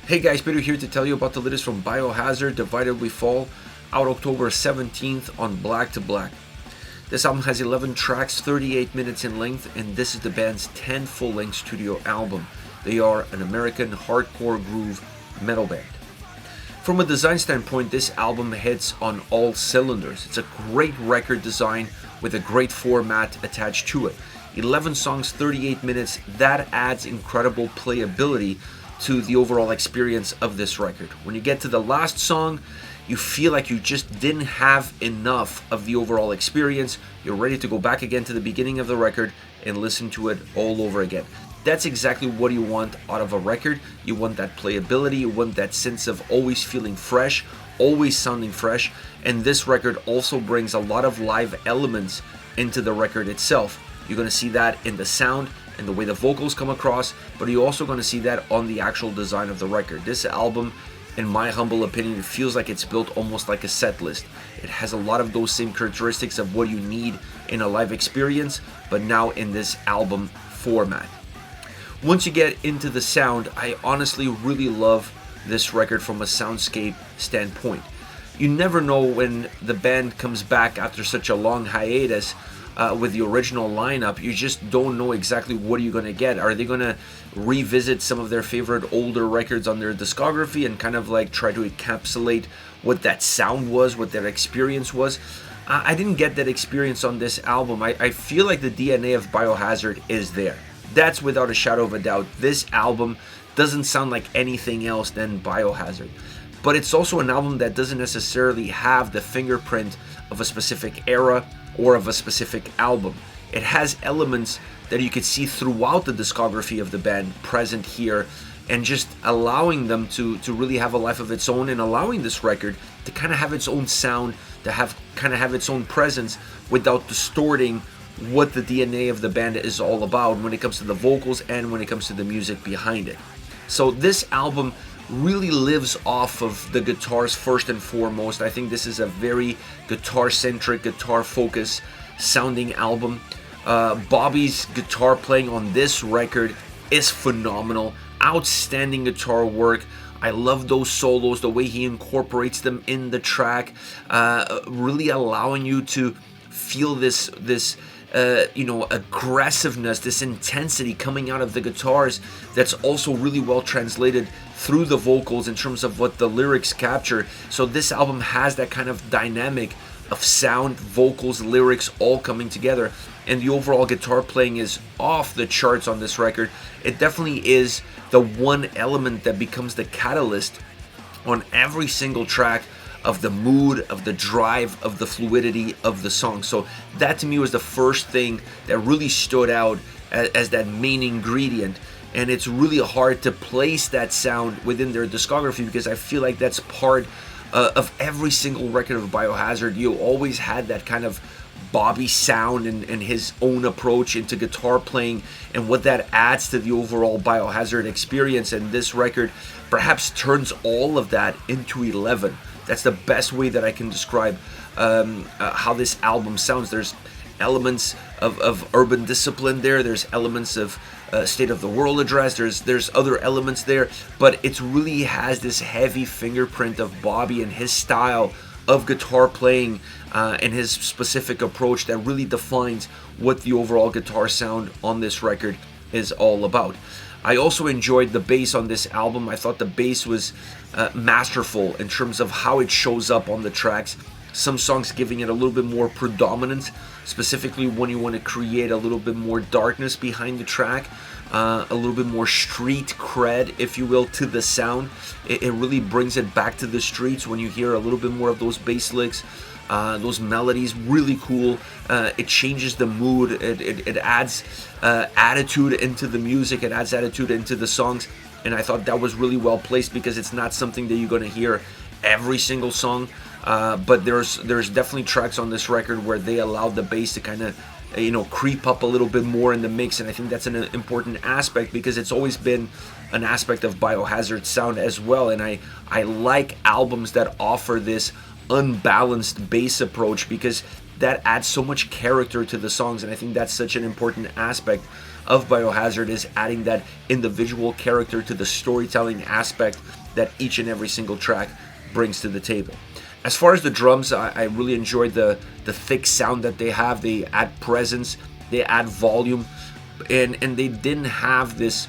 Hey guys, Peter here to tell you about the latest from Biohazard, Divided We Fall, out October 17th on Black to Black. This album has 11 tracks, 38 minutes in length, and this is the band's 10th full-length studio album. They are an American hardcore groove metal band. From a design standpoint, this album hits on all cylinders. It's a great record design with a great format attached to it. 11 songs, 38 minutes, that adds incredible playability to the overall experience of this record. When you get to the last song, you feel like you just didn't have enough of the overall experience. You're ready to go back again to the beginning of the record and listen to it all over again. That's exactly what you want out of a record. You want that playability, you want that sense of always feeling fresh, always sounding fresh, and this record also brings a lot of live elements into the record itself. You're going to see that in the sound and the way the vocals come across, but you're also going to see that on the actual design of the record. This album, in my humble opinion, it feels like it's built almost like a set list. It has a lot of those same characteristics of what you need in a live experience, but now in this album format. Once you get into the sound, I honestly really love this record from a soundscape standpoint. You never know when the band comes back after such a long hiatus with the original lineup. You just don't know exactly what you're going to get. Are they going to revisit some of their favorite older records on their discography and kind of like try to encapsulate what that sound was, what that experience was? I didn't get that experience on this album. I feel like the DNA of Biohazard is there. That's without a shadow of a doubt. This album doesn't sound like anything else than Biohazard. But it's also an album that doesn't necessarily have the fingerprint of a specific era or of a specific album. It has elements that you could see throughout the discography of the band present here, and just allowing them to really have a life of its own, and allowing this record to kind of have its own sound, to have its own presence without distorting what the DNA of the band is all about when it comes to the vocals and when it comes to the music behind it. So this album really lives off of the guitars first and foremost. I think this is a very guitar-centric, guitar-focused sounding album. Bobby's guitar playing on this record is phenomenal. Outstanding guitar work. I love those solos, the way he incorporates them in the track, really allowing you to feel this aggressiveness, this intensity coming out of the guitars that's also really well translated through the vocals in terms of what the lyrics capture. So this album has that kind of dynamic of sound, vocals, lyrics all coming together, and the overall guitar playing is off the charts on this record. It definitely is the one element that becomes the catalyst on every single track of the mood, of the drive, of the fluidity of the song. So that to me was the first thing that really stood out as that main ingredient. And it's really hard to place that sound within their discography because I feel like that's part of every single record of Biohazard. You always had that kind of Bobby sound and his own approach into guitar playing and what that adds to the overall Biohazard experience. And this record perhaps turns all of that into 11. That's the best way that I can describe how this album sounds. There's elements of Urban Discipline there. There's elements of State of the World Address. There's other elements there, but it really has this heavy fingerprint of Bobby and his style of guitar playing and his specific approach that really defines what the overall guitar sound on this record is all about. I also enjoyed the bass on this album. I thought the bass was masterful in terms of how it shows up on the tracks. Some songs giving it a little bit more predominance, specifically when you want to create a little bit more darkness behind the track, a little bit more street cred, if you will, to the sound. It really brings it back to the streets when you hear a little bit more of those bass licks. Those melodies, really cool. It changes the mood. It adds attitude into the music. It adds attitude into the songs. And I thought that was really well placed because it's not something that you're going to hear every single song. But there's definitely tracks on this record where they allowed the bass to kind of creep up a little bit more in the mix. And I think that's an important aspect because it's always been an aspect of Biohazard sound as well. And I like albums that offer this unbalanced bass approach because that adds so much character to the songs, and I think that's such an important aspect of Biohazard, is adding that individual character to the storytelling aspect that each and every single track brings to the table. As far as the drums, I really enjoyed the thick sound that they have. They add presence, they add volume, and they didn't have this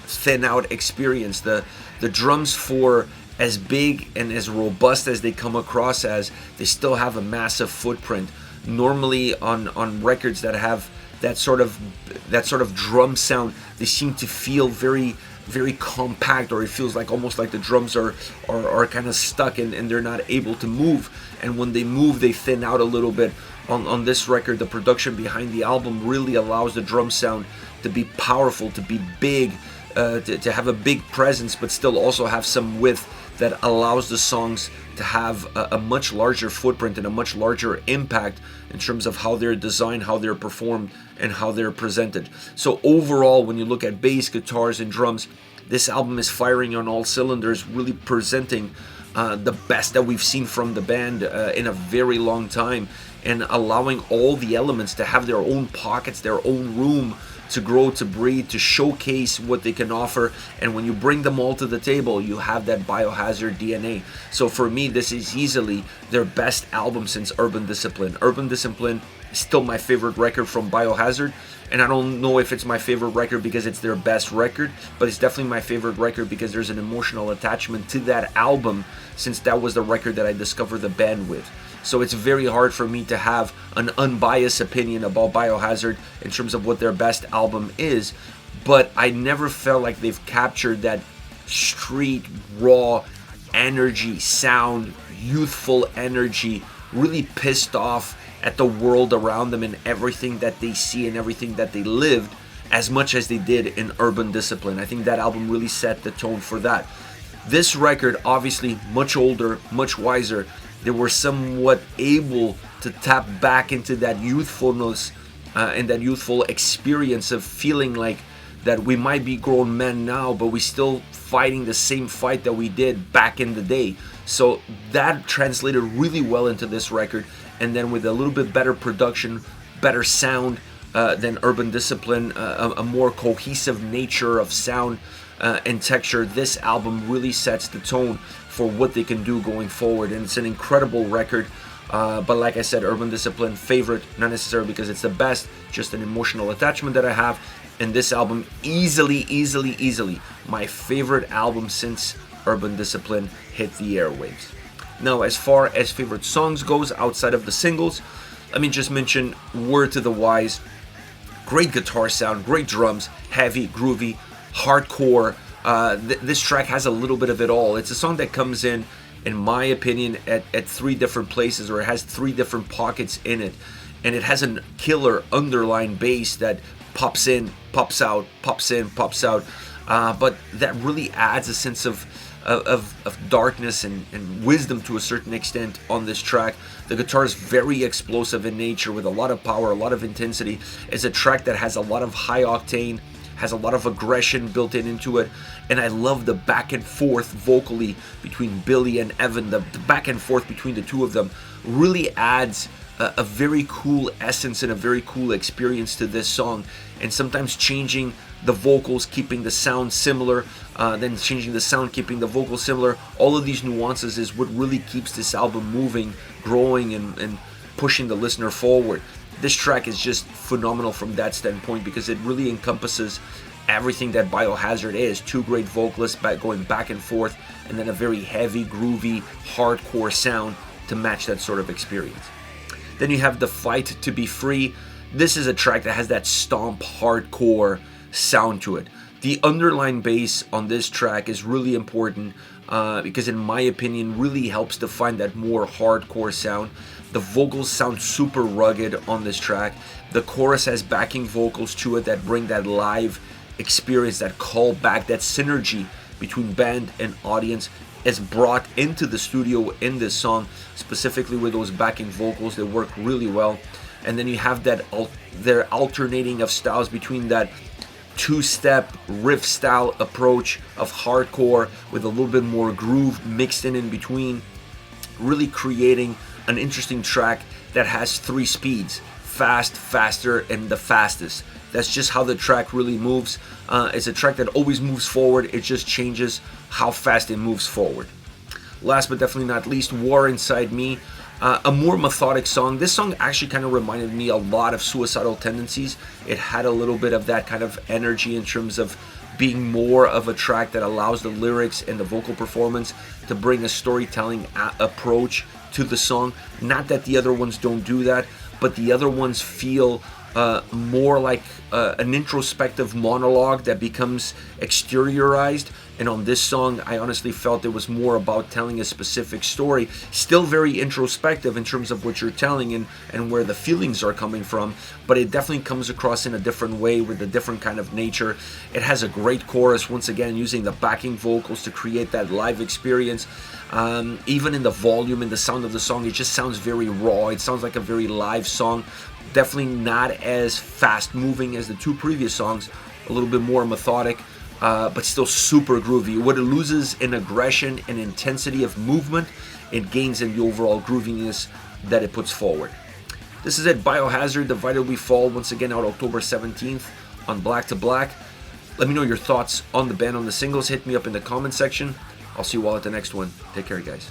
thin out experience. The drums, for as big and as robust as they come across as, they still have a massive footprint. Normally on records that have that sort of drum sound, they seem to feel very compact, or it feels like almost like the drums are kind of stuck and they're not able to move, and when they move they thin out a little bit. On this record, the production behind the album really allows the drum sound to be powerful, to be big, to have a big presence, but still also have some width that allows the songs to have a much larger footprint and a much larger impact in terms of how they're designed, how they're performed, and how they're presented. So overall, when you look at bass, guitars, and drums, this album is firing on all cylinders, really presenting the best that we've seen from the band in a very long time, and allowing all the elements to have their own pockets, their own room to grow, to breathe, to showcase what they can offer. And when you bring them all to the table, you have that Biohazard DNA. So for me, this is easily their best album since Urban Discipline. Urban Discipline is still my favorite record from Biohazard, and I don't know if it's my favorite record because it's their best record, but it's definitely my favorite record because there's an emotional attachment to that album, since that was the record that I discovered the band with. So it's very hard for me to have an unbiased opinion about Biohazard in terms of what their best album is, but I never felt like they've captured that street, raw energy, sound, youthful energy, really pissed off at the world around them and everything that they see and everything that they lived, as much as they did in Urban Discipline. I think that album really set the tone for that. This record, obviously much older, much wiser, they were somewhat able to tap back into that youthfulness and that youthful experience of feeling like that we might be grown men now, but we still fighting the same fight that we did back in the day. So that translated really well into this record, and then with a little bit better production, better sound than Urban Discipline, a more cohesive nature of sound and texture, this album really sets the tone for what they can do going forward, and it's an incredible record. But like I said, Urban Discipline, favorite, not necessarily because it's the best, just an emotional attachment that I have. And this album, easily my favorite album since Urban Discipline hit the airwaves. Now, as far as favorite songs goes outside of the singles, let me just mention Word to the Wise. Great guitar sound, great drums, heavy, groovy, hardcore. This track has a little bit of it all. It's a song that comes in my opinion, at three different places, or it has three different pockets in it. And it has a killer underlying bass that pops in, pops out, pops in, pops out. But that really adds a sense of darkness and wisdom to a certain extent on this track. The guitar is very explosive in nature, with a lot of power, a lot of intensity. It's a track that has a lot of high octane, has a lot of aggression built into it, and I love the back and forth vocally between Billy and Evan. The back and forth between the two of them really adds a very cool essence and a very cool experience to this song. And sometimes changing the vocals, keeping the sound similar, then changing the sound, keeping the vocals similar, all of these nuances is what really keeps this album moving, growing, and pushing the listener forward. This track is just phenomenal from that standpoint, because it really encompasses everything that Biohazard is. Two great vocalists going back and forth, and then a very heavy, groovy, hardcore sound to match that sort of experience. Then you have The Fight to Be Free. This is a track that has that stomp hardcore sound to it. The underlying bass on this track is really important because, in my opinion, really helps define that more hardcore sound. The vocals sound super rugged on this track. The chorus has backing vocals to it that bring that live experience, that call back, that synergy between band and audience is brought into the studio in this song, specifically with those backing vocals. They work really well. And then you have that their alternating of styles between that two-step riff style approach of hardcore with a little bit more groove mixed in between, really creating an interesting track that has 3 speeds: fast, faster, and the fastest. That's just how the track really moves. It's a track that always moves forward. It just changes how fast it moves forward. Last but definitely not least, War Inside Me. A more methodic song. This song actually kind of reminded me a lot of Suicidal Tendencies. It had a little bit of that kind of energy in terms of being more of a track that allows the lyrics and the vocal performance to bring a storytelling approach to the song. Not that the other ones don't do that, but the other ones feel more like an introspective monologue that becomes exteriorized. And on this song, I honestly felt it was more about telling a specific story. Still very introspective in terms of what you're telling and where the feelings are coming from, but it definitely comes across in a different way with a different kind of nature. It has a great chorus, once again, using the backing vocals to create that live experience. Even in the volume and the sound of the song, it just sounds very raw. It sounds like a very live song. Definitely not as fast moving as the 2 previous songs, a little bit more methodic, but still super groovy. What it loses in aggression and intensity of movement, it gains in the overall grooviness that it puts forward. This is it, Biohazard, Divided We Fall, once again out October 17th on Black to Black. Let me know your thoughts on the band, on the singles. Hit me up in the comment section. I'll see you all at the next one. Take care, guys.